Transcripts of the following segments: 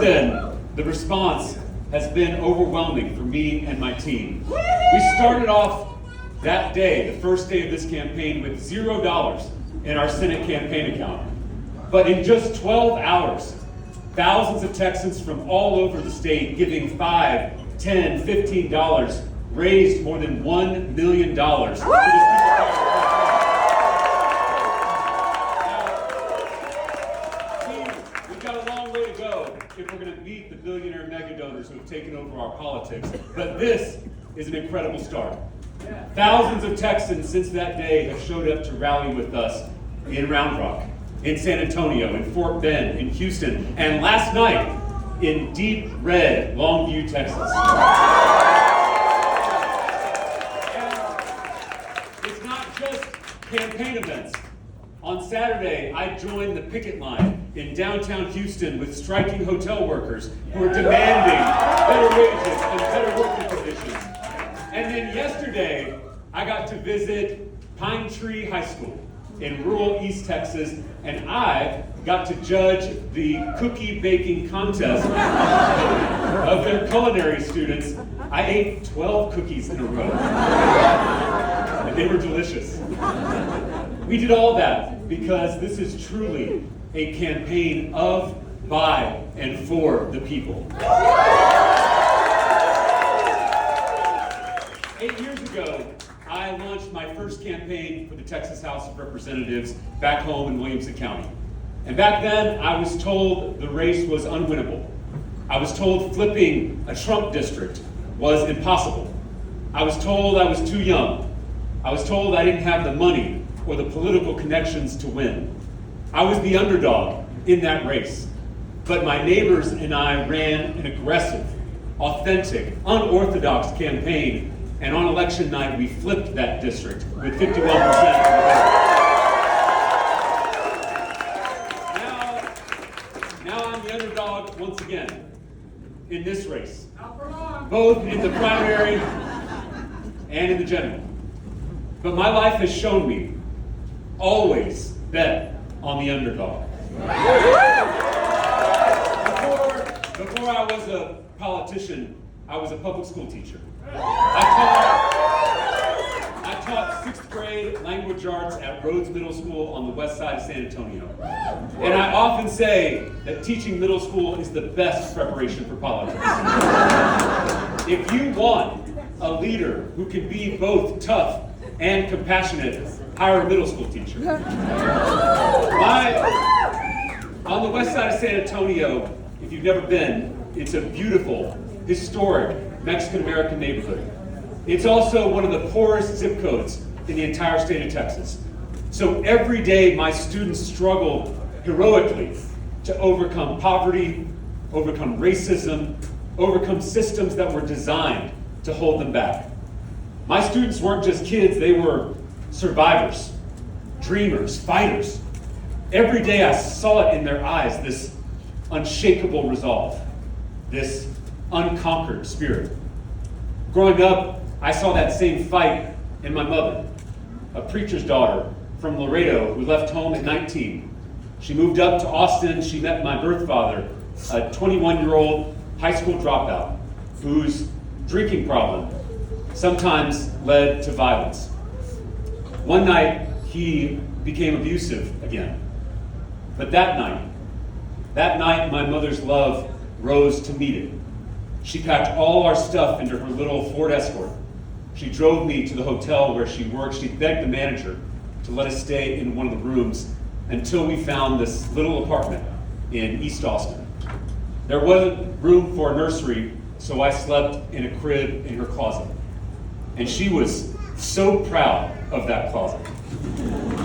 Then the response has been overwhelming for me and my team. We started off that day, the first day of this campaign, with $0 in our Senate campaign account. But in just 12 hours, thousands of Texans from all over the state giving $5, $10, $15 raised more than $1 million for this We've got a long way to go if we're going to beat the billionaire mega donors who have taken over our politics. But this is an incredible start. Thousands of Texans since that day have showed up to rally with us in Round Rock, in San Antonio, in Fort Bend, in Houston, and last night in deep red Longview, Texas. And it's not just campaign events. On Saturday, I joined the picket line in downtown Houston with striking hotel workers who are demanding better wages and better working conditions. And then yesterday, I got to visit Pine Tree High School in rural East Texas, and I got to judge the cookie baking contest of their culinary students. I ate 12 cookies in a row, and they were delicious. We did all that because this is truly a campaign of, by, and for the people. 8 years ago, I launched my first campaign for the Texas House of Representatives back home in Williamson County. And back then, I was told the race was unwinnable. I was told flipping a Trump district was impossible. I was told I was too young. I was told I didn't have the money or the political connections to win. I was the underdog in that race. But my neighbors and I ran an aggressive, authentic, unorthodox campaign, and on election night, we flipped that district with 51% of the vote. Now I'm the underdog once again in this race, both in the primary and in the general. But my life has shown me always bet on the underdog. Before I was a politician, I was a public school teacher. I taught 6th grade language arts at Rhodes Middle School on the west side of San Antonio. And I often say that teaching middle school is the best preparation for politics. If you want a leader who can be both tough and compassionate, hire a middle school teacher. On the west side of San Antonio, if you've never been, it's a beautiful, historic Mexican-American neighborhood. It's also one of the poorest zip codes in the entire state of Texas. So every day my students struggle heroically to overcome poverty, overcome racism, overcome systems that were designed to hold them back. My students weren't just kids, they were survivors, dreamers, fighters. Every day I saw it in their eyes, this unshakable resolve, this unconquered spirit. Growing up, I saw that same fight in my mother, a preacher's daughter from Laredo who left home at 19. She moved up to Austin. She met my birth father, a 21-year-old high school dropout whose drinking problem sometimes led to violence. One night, he became abusive again. But that night, my mother's love rose to meet it. She packed all our stuff into her little Ford Escort. She drove me to the hotel where she worked. She begged the manager to let us stay in one of the rooms until we found this little apartment in East Austin. There wasn't room for a nursery, so I slept in a crib in her closet. And she was so proud of that closet.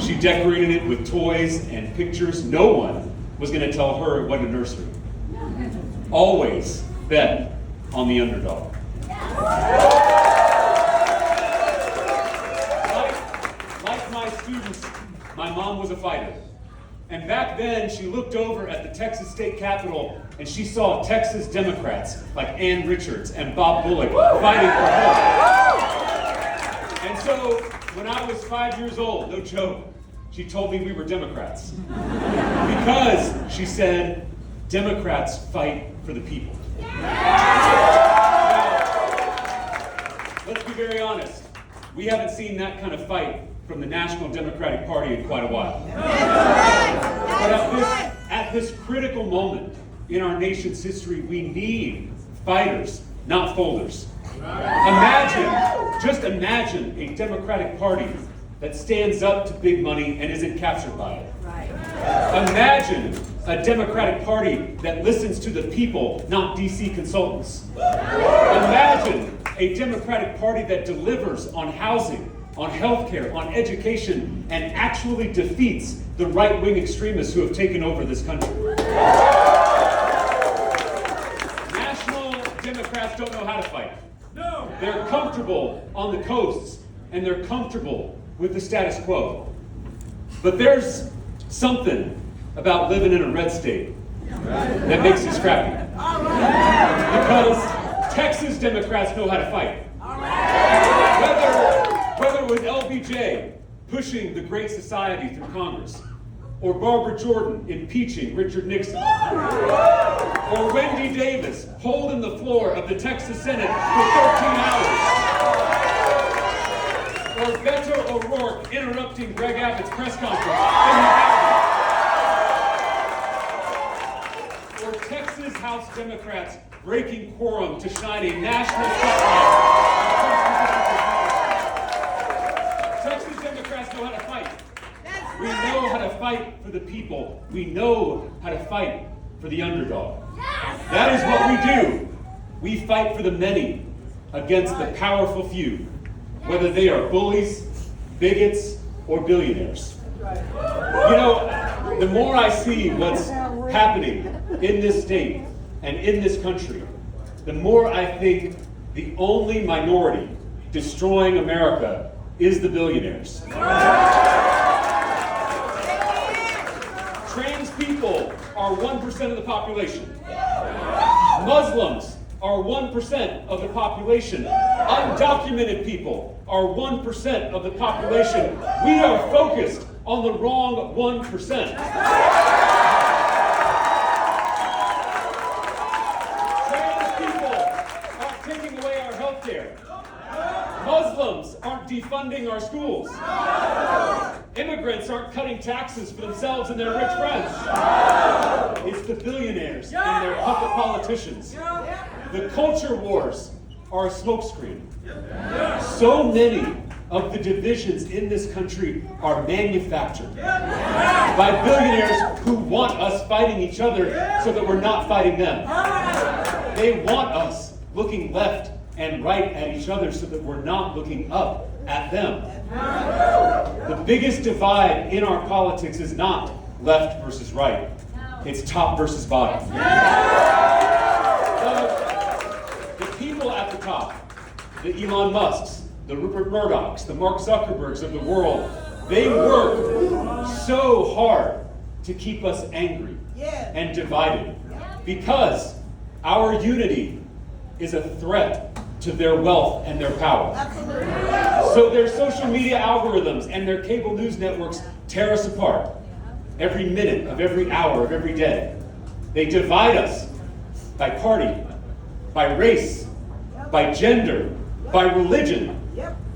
She decorated it with toys and pictures. No one was going to tell her it wasn't a nursery. Always bet on the underdog. Like my students, my mom was a fighter. And back then, she looked over at the Texas State Capitol and she saw Texas Democrats like Ann Richards and Bob Bullock fighting for her. And so, when I was 5 years old, no joke, she told me we were Democrats. Because, she said, Democrats fight for the people. Let's be very honest. We haven't seen that kind of fight from the National Democratic Party in quite a while. But at this critical moment in our nation's history, we need fighters, not folders. Just imagine a Democratic Party that stands up to big money and isn't captured by it. Imagine a Democratic Party that listens to the people, not DC consultants. Imagine a Democratic Party that delivers on housing, on healthcare, on education, and actually defeats the right-wing extremists who have taken over this country. National Democrats don't know how to fight. No. They're comfortable on the coasts, and they're comfortable with the status quo. But there's something about living in a red state that makes you scrappy. Because Texas Democrats know how to fight. Whether it was LBJ pushing the Great Society through Congress, or Barbara Jordan impeaching Richard Nixon, or Wendy Davis holding the floor of the Texas Senate for 13 hours, or Beto O'Rourke interrupting Greg Abbott's press conference in or Texas House Democrats breaking quorum to shine a national spotlight. Texas Democrats know how to fight. We know how to fight for the people. We know how to fight for the underdog. That is what we do. We fight for the many against the powerful few, whether they are bullies, bigots, or billionaires. You know, the more I see what's happening in this state and in this country, the more I think the only minority destroying America is the billionaires. Trans people are 1% of the population. Muslims are 1% of the population. Undocumented people are 1% of the population. We are focused on the wrong 1%. Trans people aren't taking away our health care. Muslims aren't defunding our schools. Immigrants aren't cutting taxes for themselves and their rich friends. It's the billionaires and their puppet politicians. The culture wars are a smokescreen. So many of the divisions in this country are manufactured by billionaires who want us fighting each other so that we're not fighting them. They want us looking left and right at each other so that we're not looking up at them. The biggest divide in our politics is not left versus right. It's top versus bottom. The people at the top, the Elon Musks, the Rupert Murdochs, the Mark Zuckerbergs of the world, they work so hard to keep us angry and divided because our unity is a threat to their wealth and their power. So their social media algorithms and their cable news networks tear us apart every minute of every hour of every day. They divide us by party, by race, by gender, by religion,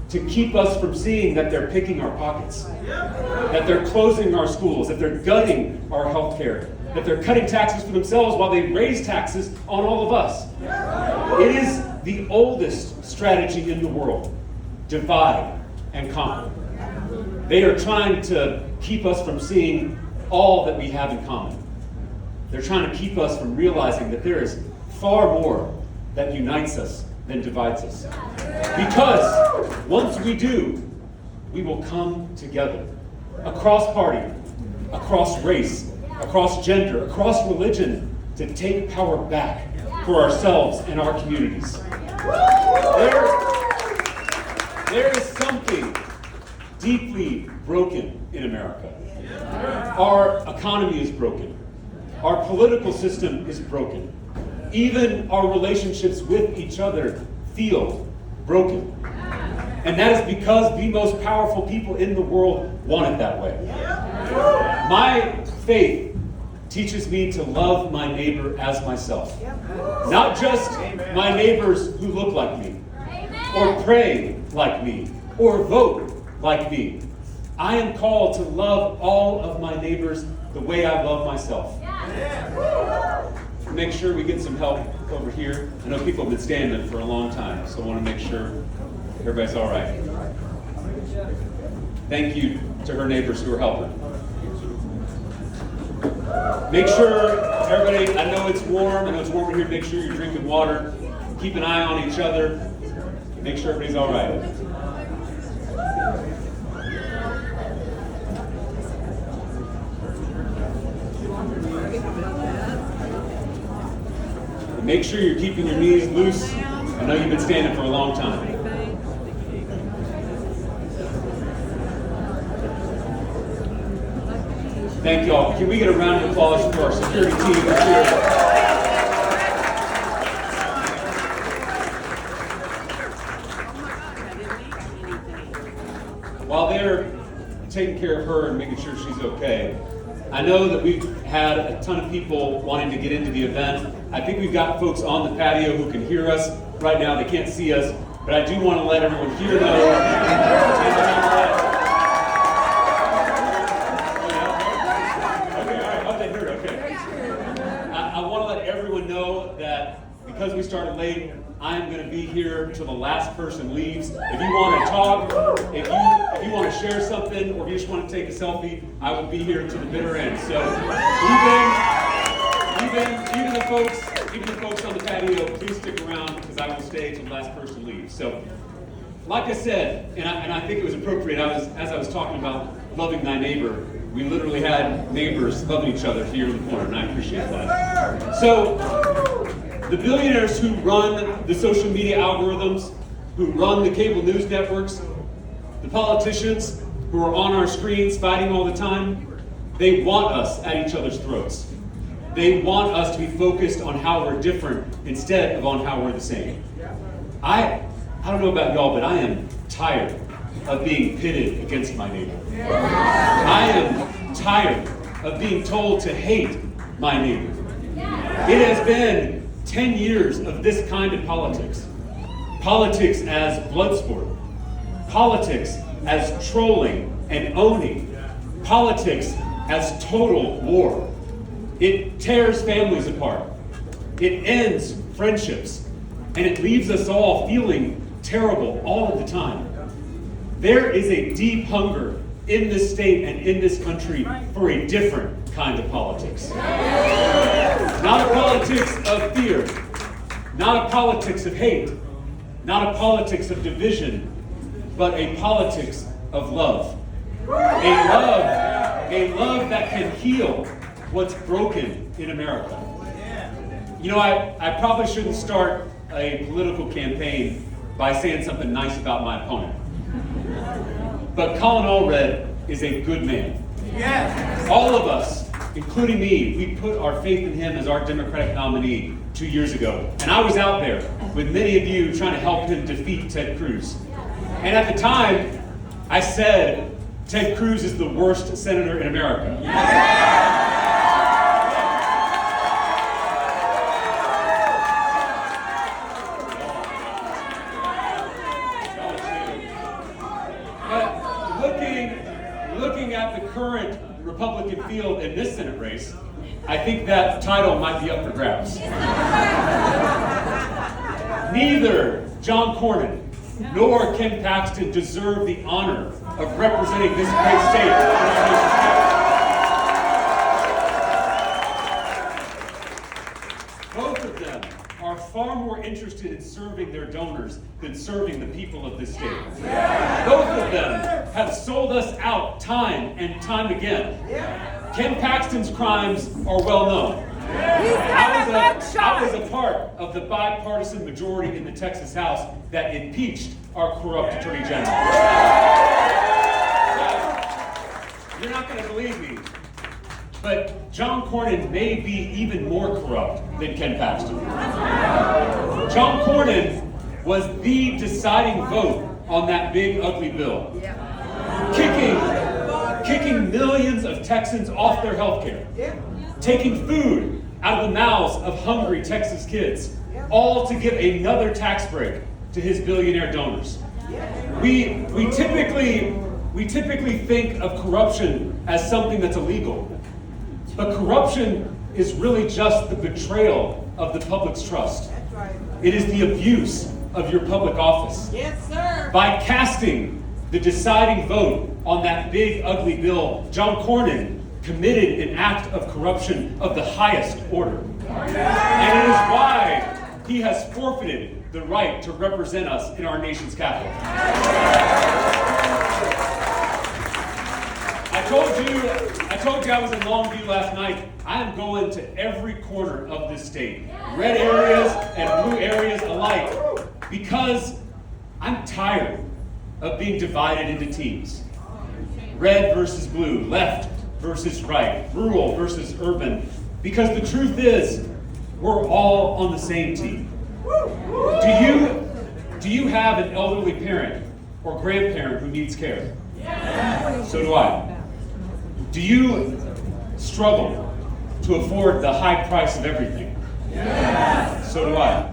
to keep us from seeing that they're picking our pockets, that they're closing our schools, that they're gutting our health care, that they're cutting taxes for themselves while they raise taxes on all of us. It is the oldest strategy in the world: divide and conquer. They are trying to keep us from seeing all that we have in common. They're trying to keep us from realizing that there is far more that unites us than divides us. Because once we do, we will come together across party, across race, across gender, across religion, to take power back for ourselves and our communities. There is something deeply broken in America. Our economy is broken. Our political system is broken. Even our relationships with each other feel broken. And that is because the most powerful people in the world want it that way. My faith teaches me to love my neighbor as myself. Not just my neighbors who look like me, or pray like me, or vote like me. I am called to love all of my neighbors the way I love myself. Make sure we get some help over here. I know people have been standing for a long time, so I want to make sure everybody's all right. Thank you to her neighbors who are helping. Make sure everybody, I know it's warm here, make sure you're drinking water. Keep an eye on each other. Make sure everybody's all right. Make sure you're keeping your knees loose. I know you've been standing for a long time. Thank you all. Can we get a round of applause for our security team that's here? While they're taking care of her and making sure she's okay, I know that we've had a ton of people wanting to get into the event. I think we've got folks on the patio who can hear us right now. They can't see us, but I do want to let everyone hear them. I want to let everyone know that because we started late, I'm going to be here till the last person leaves. If you want to talk, if you want to share something, or if you just want to take a selfie, I will be here to the bitter end. So even the folks on the patio, please stick around because I will stay till the last person leaves. So, like I said, and I think it was appropriate. As I was talking about loving thy neighbor, we literally had neighbors loving each other here in the corner, and I appreciate that. So, the billionaires who run the social media algorithms, who run the cable news networks, the politicians who are on our screens fighting all the time, they want us at each other's throats. They want us to be focused on how we're different instead of on how we're the same. I don't know about y'all, but I am tired of being pitted against my neighbor. I am tired of being told to hate my neighbor. It has been 10 years of this kind of politics. Politics as blood sport. Politics as trolling and owning. Politics as total war. It tears families apart. It ends friendships. And it leaves us all feeling terrible all of the time. There is a deep hunger in this state and in this country for a different kind of politics. Not a politics of fear, not a politics of hate, not a politics of division, but a politics of love. A love that can heal what's broken in America. You know, I probably shouldn't start a political campaign by saying something nice about my opponent. But Colin Allred is a good man. Yes. All of us, including me, we put our faith in him as our Democratic nominee 2 years ago. And I was out there with many of you trying to help him defeat Ted Cruz. And at the time, I said, Ted Cruz is the worst senator in America. Yes. Looking at the current Republican field in this Senate race, I think that title might be up for grabs. Neither John Cornyn nor Ken Paxton deserve the honor of representing this great state. Both of them are far more interested in serving their donors than serving the people of this state. Both of them have sold us out time and time again. Ken Paxton's crimes are well known. I was a part of the bipartisan majority in the Texas House that impeached our corrupt Attorney General. You're not going to believe me, but John Cornyn may be even more corrupt than Ken Paxton. John Cornyn was the deciding vote on that big, ugly bill, kicking millions of Texans off their health care, taking food out of the mouths of hungry Texas kids, all to give another tax break to his billionaire donors. We typically think of corruption as something that's illegal, but corruption is really just the betrayal of the public's trust. That's right. It is the abuse of your public office. Yes, sir. By casting the deciding vote on that big, ugly bill, John Cornyn committed an act of corruption of the highest order. And it is why he has forfeited the right to represent us in our nation's capital. I told you I was in Longview last night. I am going to every corner of this state, red areas and blue areas alike, because I'm tired of being divided into teams. Red versus blue, left versus right, rural versus urban, because the truth is, we're all on the same team. Do you have an elderly parent or grandparent who needs care? So do I. Do you struggle to afford the high price of everything? So do I.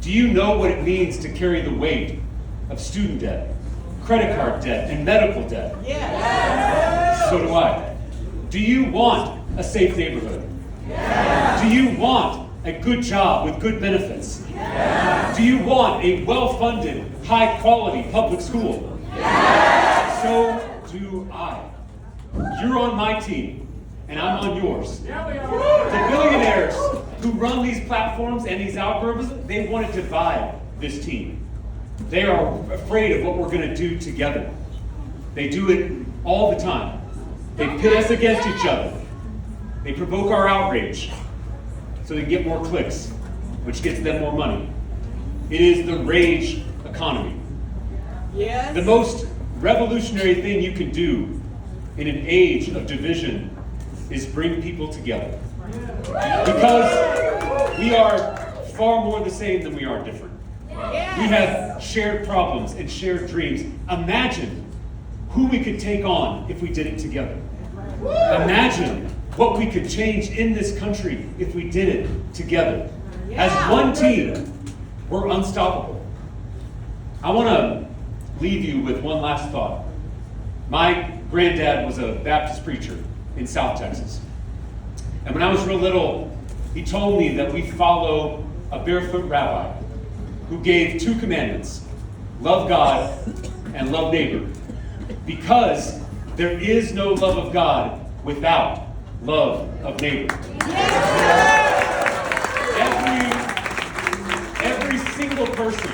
Do you know what it means to carry the weight of student debt, credit card debt, and medical debt? So do I. Do you want a safe neighborhood? Do you want a good job with good benefits? Do you want a well-funded, high-quality public school? So do I. You're on my team, and I'm on yours. The billionaires who run these platforms and these algorithms, they want to divide this team. They are afraid of what we're going to do together. They do it all the time. They pit us against each other. They provoke our outrage so they can get more clicks, which gets them more money. It is the rage economy. Yes. The most revolutionary thing you can do in an age of division is bring people together. Because we are far more the same than we are different. Yes. We have shared problems and shared dreams. Imagine who we could take on if we did it together. Imagine what we could change in this country if we did it together. As one team, we're unstoppable. I want to leave you with one last thought. My granddad was a Baptist preacher in South Texas. And when I was real little, he told me that we follow a barefoot rabbi who gave 2 commandments: love God and love neighbor. Because there is no love of God without love of neighbor. Every single person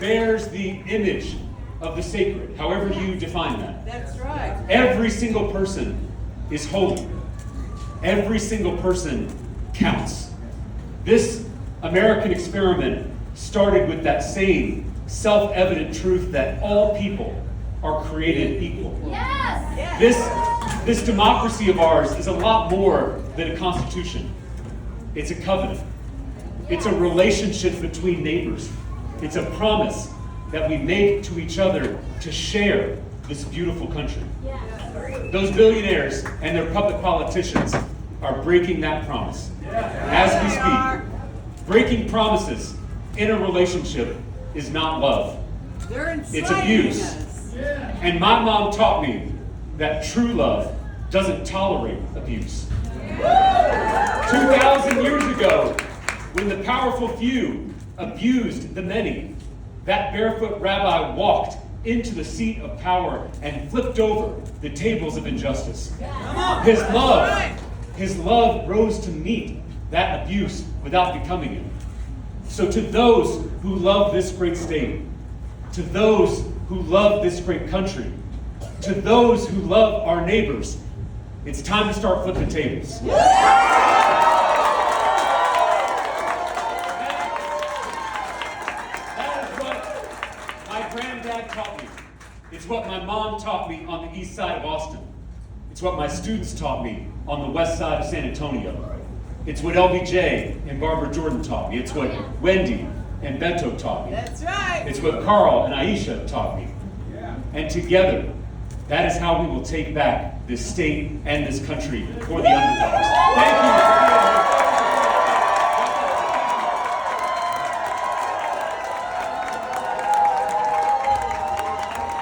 bears the image of the sacred, however you define that. That's right. Every single person is holy. Every single person counts. This American experiment started with that same self-evident truth that all people are created equal. Yes. This democracy of ours is a lot more than a constitution. It's a covenant. It's a relationship between neighbors. It's a promise that we make to each other to share this beautiful country. Those billionaires and their public politicians are breaking that promise as we speak. Breaking promises in a relationship is not love. It's abuse. And my mom taught me that true love doesn't tolerate abuse. 2,000 years ago, when the powerful few abused the many, that barefoot rabbi walked into the seat of power and flipped over the tables of injustice. His love rose to meet that abuse without becoming it. So to those who love this great state, to those who love this great country, to those who love our neighbors, it's time to start flipping tables. That is what my granddad taught me. It's what my mom taught me on the east side of Austin. It's what my students taught me on the west side of San Antonio. It's what LBJ and Barbara Jordan taught me. It's what Wendy and Beto taught me. That's right. It's what Carl and Aisha taught me. And together, that is how we will take back this state and this country for the underdogs. Thank you.